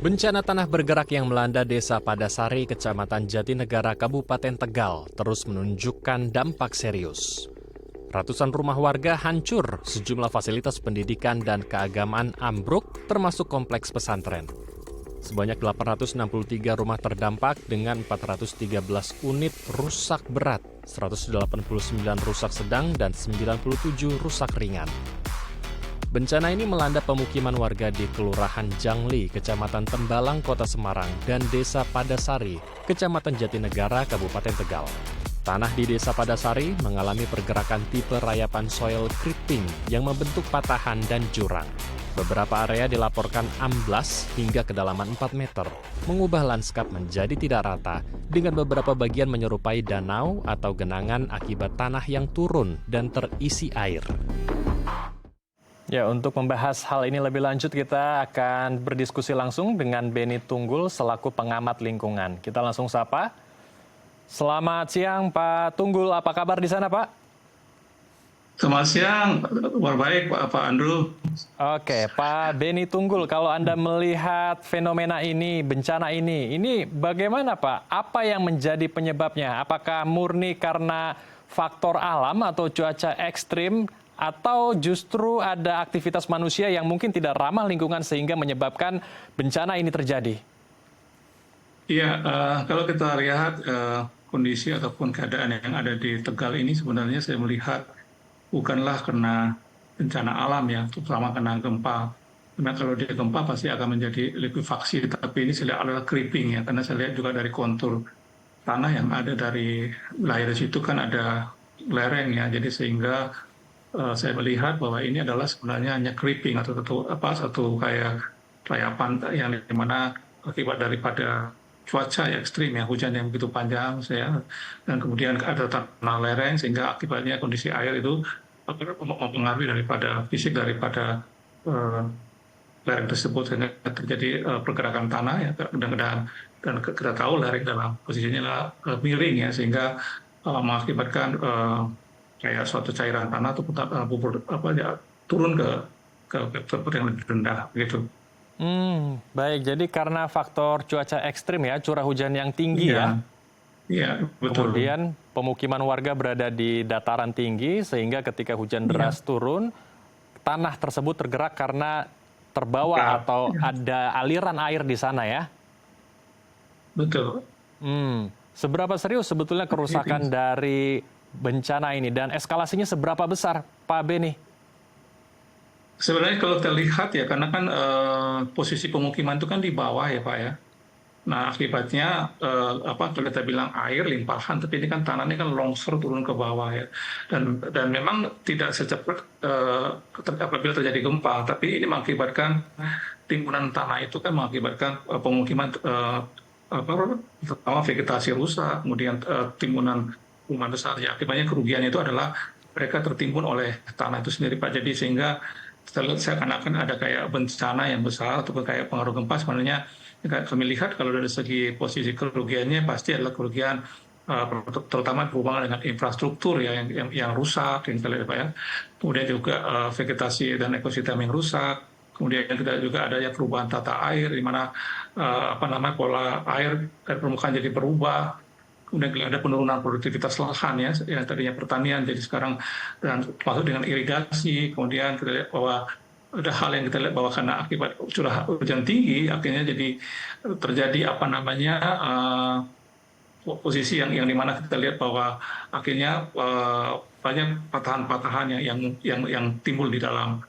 Bencana tanah bergerak yang melanda Desa Padasari, Kecamatan Jatinegara, Kabupaten Tegal, terus menunjukkan dampak serius. Ratusan rumah warga hancur, sejumlah fasilitas pendidikan dan keagamaan ambruk, termasuk kompleks pesantren. Sebanyak 863 rumah terdampak dengan 413 unit rusak berat, 189 rusak sedang, dan 97 rusak ringan. Bencana ini melanda pemukiman warga di Kelurahan Jangli, Kecamatan Tembalang, Kota Semarang, dan Desa Padasari, Kecamatan Jatinegara, Kabupaten Tegal. Tanah di Desa Padasari mengalami pergerakan tipe rayapan soil creeping yang membentuk patahan dan jurang. Beberapa area dilaporkan amblas hingga kedalaman 4 meter, mengubah lanskap menjadi tidak rata, dengan beberapa bagian menyerupai danau atau genangan akibat tanah yang turun dan terisi air. Ya, untuk membahas hal ini lebih lanjut, kita akan berdiskusi langsung dengan Beni Tunggul selaku pengamat lingkungan. Kita langsung sapa. Selamat siang, Pak Tunggul. Apa kabar di sana, Pak? Selamat siang, kabar baik Pak Andrew. Oke, Pak Beni Tunggul, kalau Anda melihat fenomena ini, bencana ini bagaimana, Pak? Apa yang menjadi penyebabnya? Apakah murni karena faktor alam atau cuaca ekstrim, atau justru ada aktivitas manusia yang mungkin tidak ramah lingkungan sehingga menyebabkan bencana ini terjadi? Iya, kalau kita lihat kondisi ataupun keadaan yang ada di Tegal ini sebenarnya saya melihat bukanlah karena bencana alam ya, terutama karena gempa. Karena kalau dia gempa pasti akan menjadi likuifaksi, tapi ini saya lihat adalah creeping ya, karena saya lihat juga dari kontur tanah yang ada dari wilayah situ kan ada lereng ya, jadi sehingga saya melihat bahwa ini adalah sebenarnya hanya creeping atau satu kayak rayapan yang dimana akibat daripada cuaca yang ekstrim ya, hujan yang begitu panjang dan kemudian ada tanah lereng sehingga akibatnya kondisi air itu mempengaruhi daripada fisik daripada lereng tersebut sehingga terjadi pergerakan tanah ya, dan kita tahu lereng dalam posisinya miring ya, sehingga mengakibatkan kayak suatu cairan tanah atau bubur turun ke tempat yang lebih rendah begitu. Baik, jadi karena faktor cuaca ekstrim ya, curah hujan yang tinggi ya. Iya, betul. Kemudian pemukiman warga berada di dataran tinggi sehingga ketika hujan deras turun, tanah tersebut tergerak karena terbawa atau ada aliran air di sana ya. Betul. Seberapa serius sebetulnya kerusakan dari bencana ini dan eskalasinya seberapa besar, Pak Beni? Sebenarnya kalau kita lihat ya, karena kan posisi pemukiman itu kan di bawah ya Pak ya. Nah akibatnya kalau kita bilang air limpahan, tapi ini kan tanahnya kan longsor turun ke bawah ya. Dan memang tidak secepat apabila terjadi gempa, tapi ini mengakibatkan timbunan tanah itu kan mengakibatkan pemukiman pertama vegetasi rusak, kemudian timbunan rumah besar ya, akibatnya kerugiannya itu adalah mereka tertimbun oleh tanah itu sendiri Pak. Jadi sehingga seakan-akan ada kayak bencana yang besar ataupun kayak pengaruh gempa, sebenarnya kami lihat kalau dari segi posisi kerugiannya pasti adalah kerugian terutama berhubungan dengan infrastruktur ya yang rusak yang kita lihat Pak ya. Kemudian juga vegetasi dan ekosistem yang rusak. Kemudian kita juga ada perubahan tata air di mana pola air dari permukaan jadi berubah. Kemudian ada penurunan produktivitas lahan ya, yang tadinya pertanian jadi sekarang, dan termasuk dengan irigasi. Kemudian kita lihat bahwa ada hal yang kita lihat bahwa karena akibat curah hujan tinggi akhirnya jadi terjadi posisi yang dimana kita lihat bahwa akhirnya banyak patahan-patahan yang timbul di dalam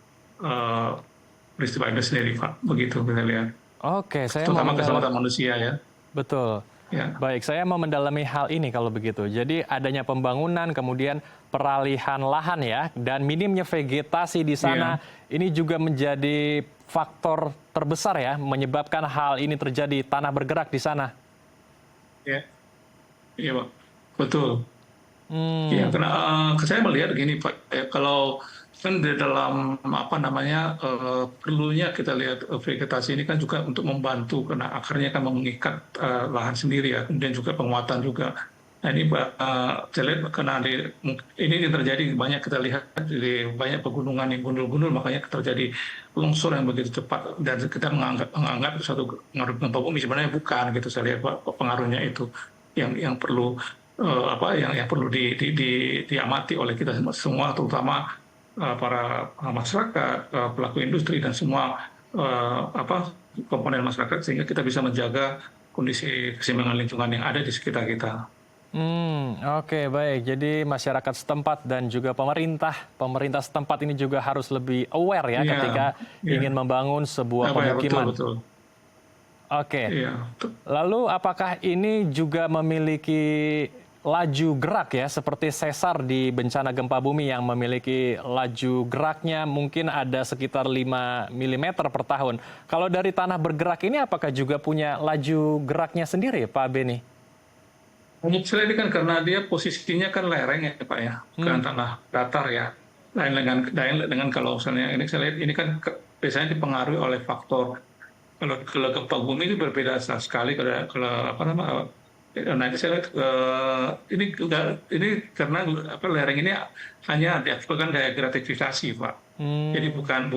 peristiwa itu sendiri Pak, begitu kita lihat. Oke, saya terutama keselamatan manusia ya. Betul. Ya. Baik, saya mau mendalami hal ini kalau begitu. Jadi adanya pembangunan, kemudian peralihan lahan ya, dan minimnya vegetasi di sana, ini juga menjadi faktor terbesar ya, menyebabkan hal ini terjadi, tanah bergerak di sana. Iya Pak, betul. Ya, karena saya melihat gini Pak, kalau kan di dalam perlunya kita lihat vegetasi ini kan juga untuk membantu karena akarnya kan mengikat lahan sendiri ya, kemudian juga penguatan juga Nah ini saya lihat karena ini yang terjadi banyak kita lihat di banyak pegunungan yang gundul-gundul, makanya terjadi longsor yang begitu cepat dan kita menganggap itu suatu pengaruh gempa bumi, sebenarnya bukan gitu. Saya lihat pengaruhnya itu yang perlu yang perlu diamati oleh kita semua, terutama para masyarakat, pelaku industri dan semua komponen masyarakat, sehingga kita bisa menjaga kondisi keseimbangan lingkungan yang ada di sekitar kita. Oke, baik. Jadi masyarakat setempat dan juga pemerintah setempat ini juga harus lebih aware ya Iya, ketika iya. ingin membangun sebuah Apa ya, betul, pemukiman. betul. Oke. Iya, Lalu apakah ini juga memiliki laju gerak ya, seperti sesar di bencana gempa bumi yang memiliki laju geraknya mungkin ada sekitar 5 mm per tahun. Kalau dari tanah bergerak ini apakah juga punya laju geraknya sendiri, Pak Beni? Peninsula ini kan karena dia posisinya kan lereng ya Pak ya, bukan tanah datar ya. Lain dengan kalau misalnya ini saya lihat ini kan biasanya dipengaruhi oleh faktor, kalau gempa bumi itu berbeda sekali kalau apa namanya. Nanti saya lihat ini karena lereng ini hanya diakibatkan dari gratifikasi Pak. Jadi bukan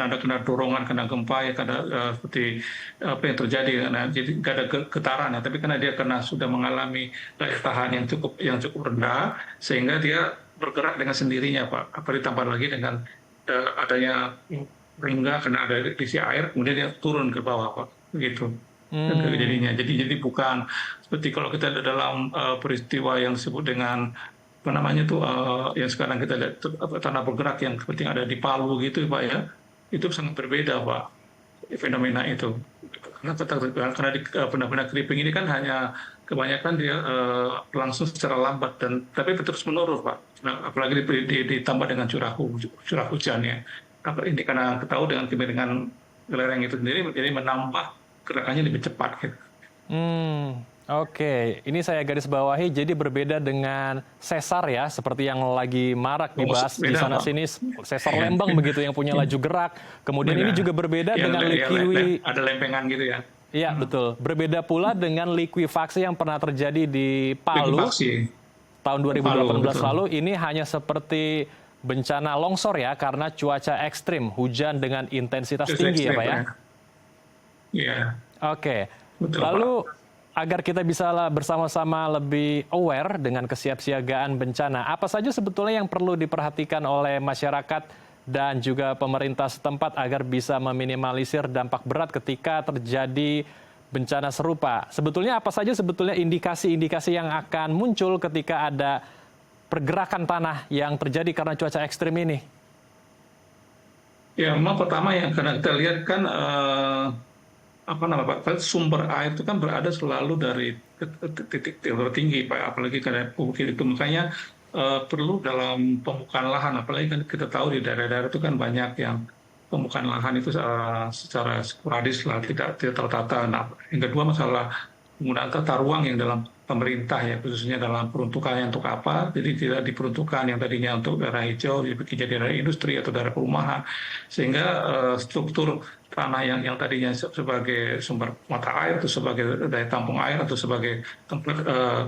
ada kena dorongan, kena gempa ya, karena seperti apa yang terjadi, karena jadi nggak ada getaran ya, tapi karena dia sudah mengalami daya tahan yang cukup rendah, sehingga dia bergerak dengan sendirinya Pak. Apa ditambah lagi dengan adanya ringga, karena ada isi air, kemudian dia turun ke bawah Pak, begitu. Jadinya jadi bukan seperti kalau kita ada dalam peristiwa yang disebut dengan apa namanya tuh yang sekarang kita lihat tanah bergerak yang seperti yang ada di Palu gitu Pak ya, itu sangat berbeda Pak fenomena itu, karena di benar-benar creeping ini kan hanya kebanyakan dia langsung secara lambat dan tapi terus menurun Pak. Nah, apalagi ditambah dengan curah hujan ya. Ini karena ketahui dengan lereng itu sendiri, jadi menambah gerakannya lebih cepat gitu. Oke, ini saya garis bawahi, jadi berbeda dengan sesar ya, seperti yang lagi marak dibahas di sana-sini, sesar Lembang begitu yang punya laju gerak. Kemudian ini juga berbeda dengan likuifaksi. Ada lempengan gitu ya. Iya, betul. Berbeda pula dengan likuifaksi yang pernah terjadi di Palu tahun 2018 lalu. Ini hanya seperti bencana longsor ya, karena cuaca ekstrim, hujan dengan intensitas tinggi ya Pak ya? Iya. Oke. Betul, lalu agar kita bisa bersama-sama lebih aware dengan kesiapsiagaan bencana, apa saja sebetulnya yang perlu diperhatikan oleh masyarakat dan juga pemerintah setempat agar bisa meminimalisir dampak berat ketika terjadi bencana serupa? Sebetulnya apa saja sebetulnya indikasi-indikasi yang akan muncul ketika ada pergerakan tanah yang terjadi karena cuaca ekstrim ini? Ya, memang pertama yang karena kita lihat kan Pak, sumber air itu kan berada selalu dari titik tertinggi Pak, apalagi karena bukit itu, makanya perlu dalam pembukaan lahan, apalagi kan kita tahu di daerah-daerah itu kan banyak yang pembukaan lahan itu secara sporadis lah, tidak tertata. Nah, yang kedua masalah penggunaan tata ruang yang dalam pemerintah ya, khususnya dalam peruntukannya untuk apa, jadi tidak diperuntukkan yang tadinya untuk daerah hijau jadi daerah industri atau daerah perumahan, sehingga struktur tanah yang tadinya sebagai sumber mata air atau sebagai daya tampung air atau sebagai tempat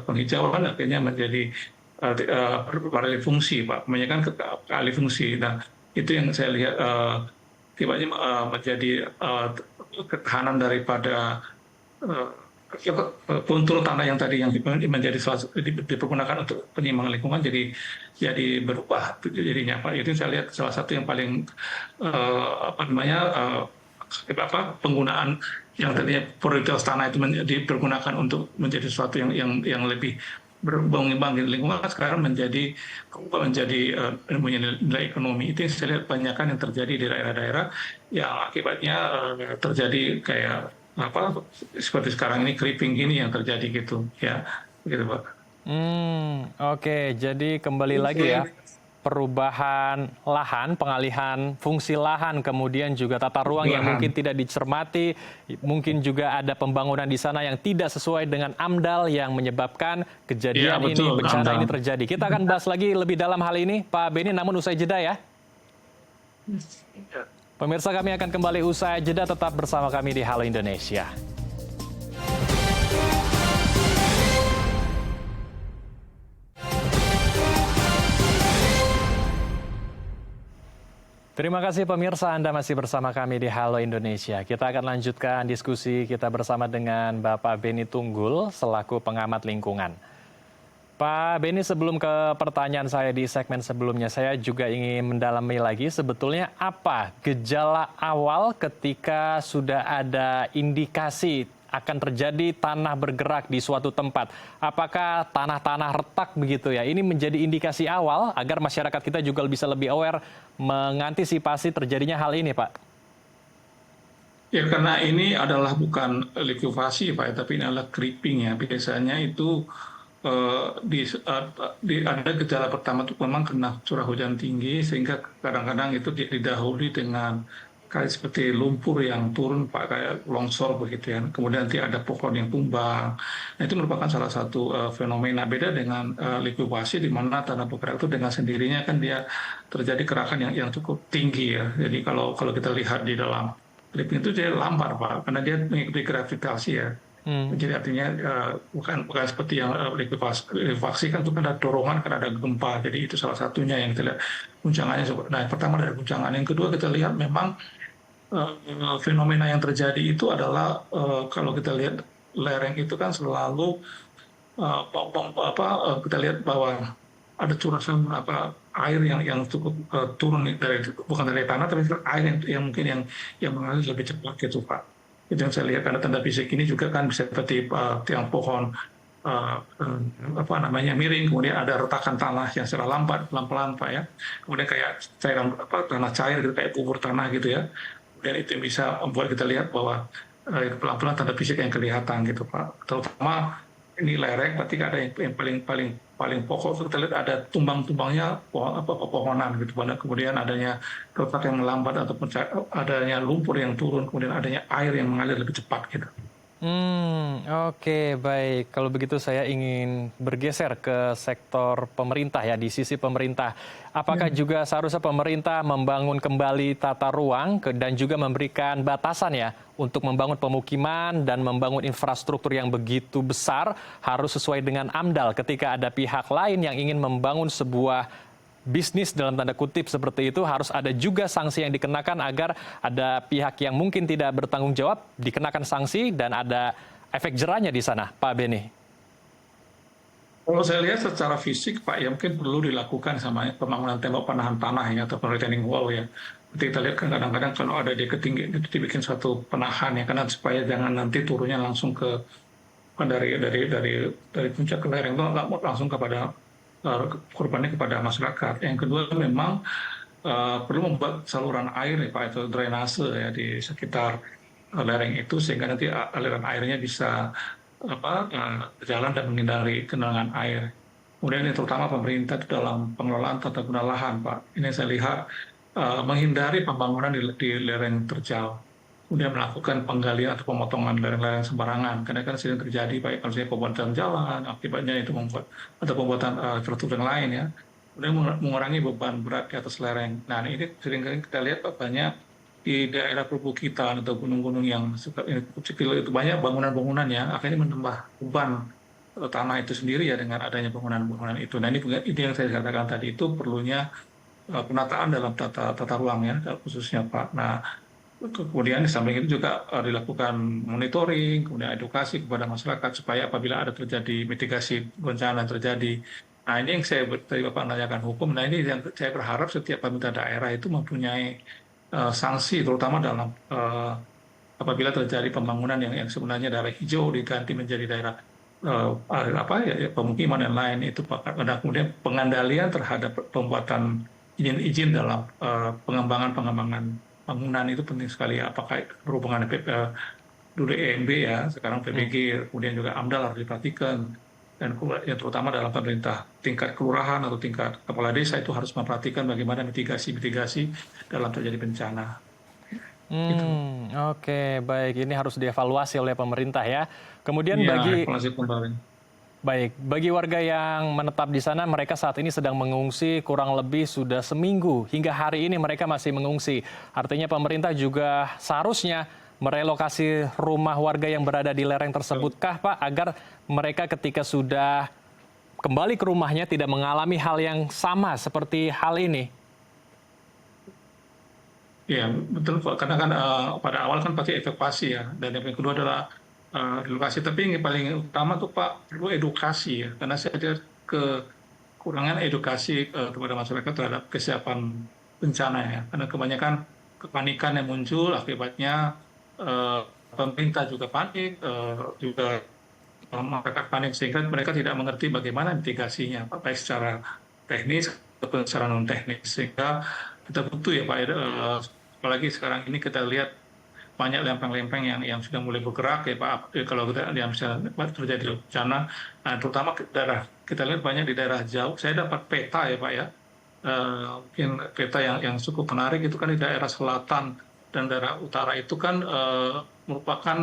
penghijauan akhirnya menjadi beralih fungsi Pak, kebanyakan ke alih fungsi. Nah itu yang saya lihat tiba-tiba menjadi ketahanan daripada kontur tanah yang tadi yang menjadi dipergunakan untuk penyimbangan lingkungan jadi berubah jadinya Pak. Itu saya lihat salah satu yang paling penggunaan yang tadinya prioritas tanah itu dipergunakan untuk menjadi sesuatu yang lebih berimbang lingkungan, sekarang menjadi nilai ekonomi. Itu yang saya lihat banyakkan yang terjadi di daerah-daerah yang akibatnya terjadi kayak seperti sekarang ini creeping gini yang terjadi gitu ya, begitu Pak. Oke, jadi kembali lagi ya, perubahan lahan, pengalihan fungsi lahan, kemudian juga tata ruang yang mungkin tidak dicermati, mungkin juga ada pembangunan di sana yang tidak sesuai dengan AMDAL yang menyebabkan kejadian bencana ini terjadi. Kita akan bahas lagi lebih dalam hal ini, Pak Beni, namun usai jeda ya. Pemirsa, kami akan kembali usai jeda, tetap bersama kami di Halo Indonesia. Terima kasih pemirsa, Anda masih bersama kami di Halo Indonesia. Kita akan lanjutkan diskusi kita bersama dengan Bapak Beni Tunggul selaku pengamat lingkungan. Pak Beni, sebelum ke pertanyaan saya di segmen sebelumnya, saya juga ingin mendalami lagi sebetulnya apa gejala awal ketika sudah ada indikasi akan terjadi tanah bergerak di suatu tempat. Apakah tanah-tanah retak begitu ya? Ini menjadi indikasi awal agar masyarakat kita juga bisa lebih aware mengantisipasi terjadinya hal ini, Pak. Ya, karena ini adalah bukan likuifaksi, Pak, tapi ini adalah creeping ya. Biasanya itu ada gejala pertama itu memang kena curah hujan tinggi, sehingga kadang-kadang itu didahului dengan kayak seperti lumpur yang turun, Pak, kayak longsor begitu ya. Kemudian nanti ada pohon yang tumbang. Nah, itu merupakan salah satu fenomena. Beda dengan likuifaksi, di mana tanah bergerak itu dengan sendirinya kan dia terjadi gerakan yang cukup tinggi ya. Jadi kalau kita lihat di dalam clipping itu dia lambat, Pak, karena dia mengikuti gravitasi ya. Jadi artinya bukan seperti yang likuifaksi kan itu kan ada dorongan, kan ada gempa. Jadi itu salah satunya yang kita lihat guncangannya. Nah, yang pertama dari guncangan. Yang kedua kita lihat memang fenomena yang terjadi itu adalah kalau kita lihat lereng itu kan selalu kita lihat bahwa ada curahan air yang cukup turun dari, bukan dari tanah tapi air yang mungkin yang mengalir lebih cepat gitu, Pak. Itu yang saya lihat, karena tanda fisik ini juga kan bisa seperti tiang pohon miring, kemudian ada retakan tanah yang secara lambat pelan-pelan, Pak ya. Kemudian kayak cairan tanah cair gitu, kayak kubur tanah gitu ya. Kemudian itu yang bisa membuat kita lihat bahwa pelan-pelan tanda fisik yang kelihatan gitu, Pak. Terutama ini lereng, berarti ada yang paling pokok, kita lihat ada tumbang-tumbangnya pepohonan gitu, kemudian adanya retak yang melambat ataupun adanya lumpur yang turun, kemudian adanya air yang mengalir lebih cepat gitu. Oke, baik. Kalau begitu saya ingin bergeser ke sektor pemerintah ya, di sisi pemerintah. Apakah juga seharusnya pemerintah membangun kembali tata ruang dan juga memberikan batasan ya untuk membangun pemukiman dan membangun infrastruktur yang begitu besar harus sesuai dengan AMDAL ketika ada pihak lain yang ingin membangun sebuah bisnis dalam tanda kutip seperti itu, harus ada juga sanksi yang dikenakan agar ada pihak yang mungkin tidak bertanggung jawab dikenakan sanksi dan ada efek jerahnya di sana, Pak Beni. Kalau saya lihat secara fisik, Pak, ya mungkin perlu dilakukan sama pembangunan tembok penahan tanah ya, atau retaining wall ya. Seperti kita lihat kan kadang-kadang kalau ada di ketinggian itu dibikin suatu penahan ya, karena supaya jangan nanti turunnya langsung ke dari puncak ke lereng, itu langsung kepada korbannya kepada masyarakat. Yang kedua memang perlu membuat saluran air ya, Pak, itu drainase ya di sekitar lereng itu, sehingga nanti aliran airnya bisa berjalan dan menghindari genangan air. Kemudian yang terutama pemerintah itu dalam pengelolaan tata guna lahan, Pak. Ini saya lihat menghindari pembangunan di lereng terjal. Kemudian melakukan penggalian atau pemotongan lereng-lereng sembarangan. Karena kan sering terjadi, baik misalnya pembuatan jalan, akibatnya itu membuat atau pembuatan infrastruktur yang lain ya. Kemudian mengurangi beban berat di atas lereng. Nah, ini sering kita lihat banyak di daerah perbukitan atau gunung-gunung yang cukup kecil itu banyak bangunan-bangunan ya, akhirnya menambah beban tanah itu sendiri ya dengan adanya bangunan-bangunan itu. Nah, ini yang saya katakan tadi, itu perlunya penataan dalam tata ruang ya, khususnya, Pak. Nah, kemudian di samping itu juga dilakukan monitoring, kemudian edukasi kepada masyarakat supaya apabila ada terjadi mitigasi bencana yang terjadi. Nah, ini yang tadi Bapak menanyakan hukum. Nah, ini yang saya berharap setiap pemerintah daerah itu mempunyai sanksi, terutama dalam apabila terjadi pembangunan yang sebenarnya daerah hijau diganti menjadi daerah pemukiman dan lain itu, Pak. Dan kemudian pengandalian terhadap pembuatan izin-izin dalam pengembangan bangunan itu penting sekali. Apakah berhubungan dengan dulu EMB ya, sekarang PBG, kemudian juga AMDAL harus diperhatikan. Dan yang terutama dalam pemerintah tingkat kelurahan atau tingkat kepala desa itu harus memperhatikan bagaimana mitigasi dalam terjadi bencana. Gitu. Oke, baik. Ini harus dievaluasi oleh pemerintah ya. Kemudian bagi warga yang menetap di sana, mereka saat ini sedang mengungsi kurang lebih sudah seminggu. Hingga hari ini mereka masih mengungsi. Artinya pemerintah juga seharusnya merelokasi rumah warga yang berada di lereng tersebutkah, Pak, agar mereka ketika sudah kembali ke rumahnya tidak mengalami hal yang sama seperti hal ini? Ya, betul Pak. Karena kan pada awal kan pasti evakuasi ya, dan yang kedua adalah relokasi. Tapi yang paling utama tuh Pak perlu edukasi ya, karena saya lihat kekurangan edukasi kepada masyarakat terhadap kesiapan bencana ya. Karena kebanyakan kepanikan yang muncul akibatnya eh, pemerintah juga panik, juga masyarakat panik sehingga mereka tidak mengerti bagaimana mitigasinya, baik secara teknis ataupun secara non teknis. Sehingga kita butuh ya Pak, apalagi sekarang ini kita lihat banyak lempeng-lempeng yang sudah mulai bergerak ya Pak. Kalau kita yang misalnya terjadi bencana, nah, terutama daerah kita lihat banyak di daerah jauh. Saya dapat peta ya Pak ya. Mungkin peta yang cukup menarik itu kan di daerah selatan dan daerah utara itu kan merupakan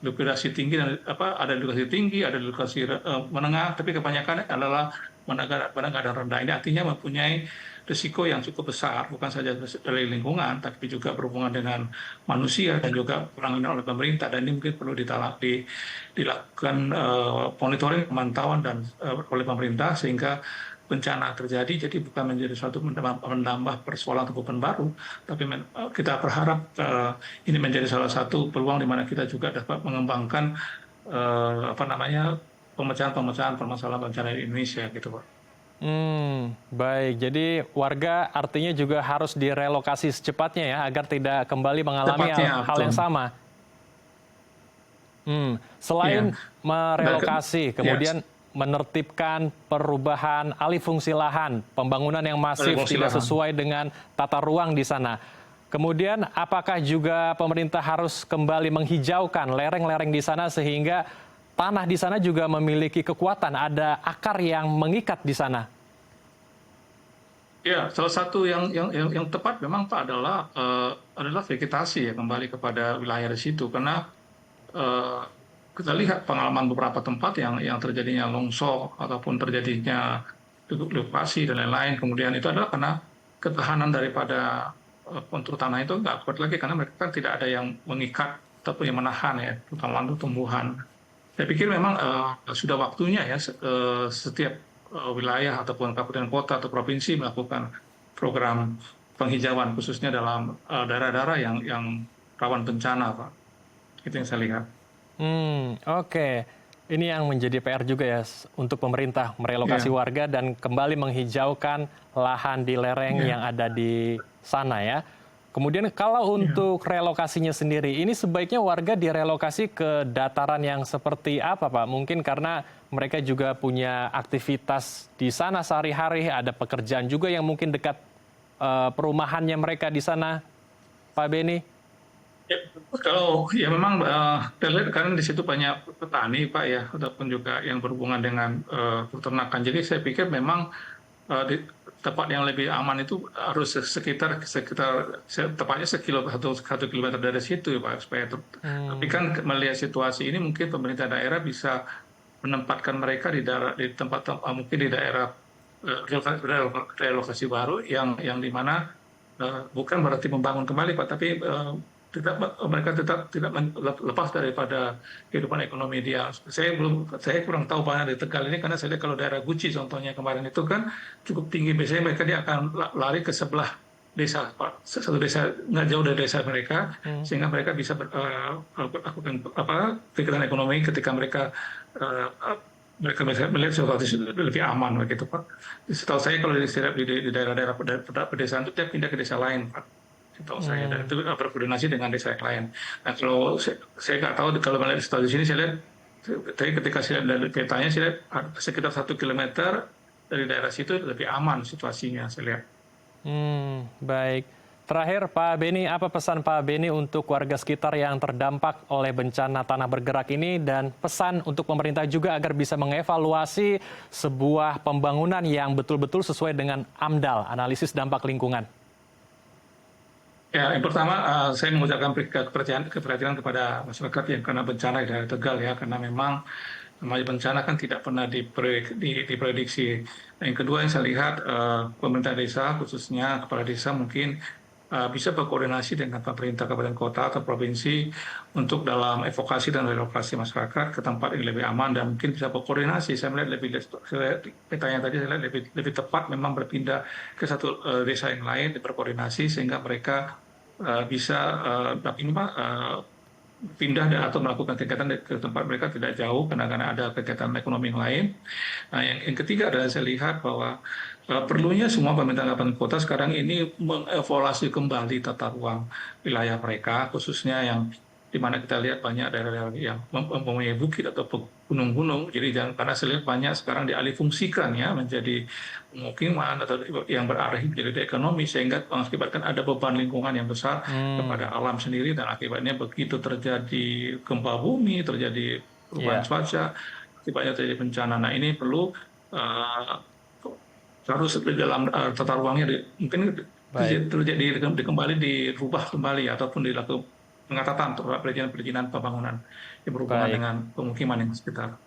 likuidasi tinggi dan ada likuidasi tinggi, ada likuidasi menengah, tapi kebanyakan adalah menengah dan rendah. Ini artinya mempunyai risiko yang cukup besar, bukan saja dari lingkungan, tapi juga berhubungan dengan manusia dan juga penanganan oleh pemerintah. Dan ini mungkin perlu dilakukan monitoring, pemantauan dan oleh pemerintah sehingga bencana terjadi, jadi bukan menjadi suatu menambah persoalan atau beban baru, tapi kita berharap ini menjadi salah satu peluang di mana kita juga dapat mengembangkan pemecahan-pemecahan permasalahan bencana di Indonesia gitu Pak. Baik. Jadi warga artinya juga harus direlokasi secepatnya ya, agar tidak kembali mengalami Tepatnya, hal yang betul. sama. Iya. Selain merelokasi, kemudian menertibkan perubahan alih fungsi lahan, pembangunan yang masif Alih fungsi tidak lahan. sesuai dengan tata ruang di sana. Kemudian apakah juga pemerintah harus kembali menghijaukan lereng-lereng di sana sehingga tanah di sana juga memiliki kekuatan, ada akar yang mengikat di sana? Ya, salah satu yang tepat memang Pak adalah vegetasi ya, kembali kepada wilayah di situ, karena eh, kita lihat pengalaman beberapa tempat yang terjadinya longsor ataupun terjadinya likuidasi dan lain-lain, kemudian itu adalah karena ketahanan daripada kontur tanah itu nggak kuat lagi karena mereka kan tidak ada yang mengikat ataupun yang menahan ya, terutama untuk tumbuhan. Saya pikir memang sudah waktunya ya setiap wilayah ataupun kabupaten kota atau provinsi melakukan program penghijauan khususnya dalam daerah-daerah yang rawan bencana, Pak. Itu yang saya lihat. Oke. Ini yang menjadi PR juga ya untuk pemerintah merelokasi Ya, warga dan kembali menghijaukan lahan di lereng ya, yang ada di sana ya. Kemudian kalau ya. untuk relokasinya sendiri, ini sebaiknya warga direlokasi ke dataran yang seperti apa Pak? Mungkin karena mereka juga punya aktivitas di sana sehari-hari, ada pekerjaan juga yang mungkin dekat perumahannya mereka di sana, Pak Beni. Ya, kalau ya memang kita lihat kan di situ banyak petani Pak ya, ataupun juga yang berhubungan dengan peternakan. Jadi saya pikir memang di tempat yang lebih aman itu harus sekitar tepatnya satu kilometer dari situ ya Pak, supaya tapi kan melihat situasi ini mungkin pemerintah daerah bisa menempatkan mereka di tempat mungkin di daerah relokasi baru yang di mana bukan berarti membangun kembali Pak, tapi mereka tetap tidak lepas daripada kehidupan ekonomi dia. Saya kurang tahu banyak di Tegal ini karena saya lihat kalau daerah Guci contohnya kemarin itu kan cukup tinggi. Biasanya mereka dia akan lari ke sebelah desa, Pak. Satu desa nggak jauh dari desa mereka, sehingga mereka bisa melakukan kegiatan ekonomi ketika mereka melihat sesuatu lebih aman begitu Pak. Setahu saya kalau di daerah-daerah pedesaan itu dia pindah ke desa lain Pak. Setahu saya dan itu berkoordinasi dengan desa yang lain. Nah kalau saya nggak tahu kalau melihat studi sini saya lihat tadi ketika saya lihat petanya saya lihat sekitar 1 kilometer dari daerah situ lebih aman situasinya saya lihat. Baik. Terakhir Pak Beni, apa pesan Pak Beni untuk warga sekitar yang terdampak oleh bencana tanah bergerak ini dan pesan untuk pemerintah juga agar bisa mengevaluasi sebuah pembangunan yang betul-betul sesuai dengan AMDAL, analisis dampak lingkungan? Ya, yang pertama saya mengucapkan keperhatian kepada masyarakat yang kena bencana di daerah Tegal ya, karena memang namanya bencana kan tidak pernah diprediksi. Yang kedua yang saya lihat pemerintah desa khususnya kepala desa mungkin bisa berkoordinasi dengan pemerintah kabupaten kota atau provinsi untuk dalam evokasi dan relokasi masyarakat ke tempat yang lebih aman dan mungkin bisa berkoordinasi. Saya melihat petanya tadi saya lihat lebih tepat memang berpindah ke satu desa yang lain berkoordinasi sehingga mereka bisa pindah atau melakukan kegiatan ke tempat mereka tidak jauh karena ada kegiatan ekonomi yang lain. Nah, yang ketiga adalah saya lihat bahwa perlunya semua pemerintah kabupaten kota sekarang ini mengevaluasi kembali tata ruang wilayah mereka, khususnya yang di mana kita lihat banyak daerah-daerah yang mempunyai bukit atau gunung-gunung. Jadi karena saya lihat banyak sekarang dialihfungsikan ya menjadi pemukiman atau yang berarah menjadi ekonomi, sehingga mengakibatkan ada beban lingkungan yang besar kepada alam sendiri, dan akibatnya begitu terjadi gempa bumi, terjadi perubahan cuaca, akibatnya terjadi bencana. Nah, ini perlu harus di dalam tata ruangnya mungkin terjadi kembali, dirubah kembali ataupun dilakukan pengetatan terhadap perizinan pembangunan yang berhubungan dengan pemukiman yang sekitar.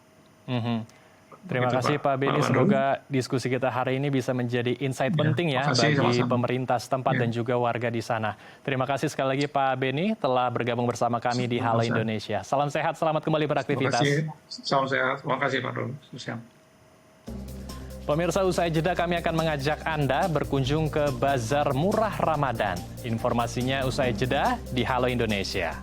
Terima kasih Pak Beni, semoga diskusi kita hari ini bisa menjadi insight penting ya bagi pemerintah setempat dan juga warga di sana. Terima kasih sekali lagi Pak Beni telah bergabung bersama kami di Halo Indonesia. Salam sehat, selamat kembali beraktivitas. Terima kasih, salam sehat. Terima kasih Pak Dul. Pemirsa, usai jeda kami akan mengajak Anda berkunjung ke Bazar Murah Ramadan. Informasinya usai jeda di Halo Indonesia.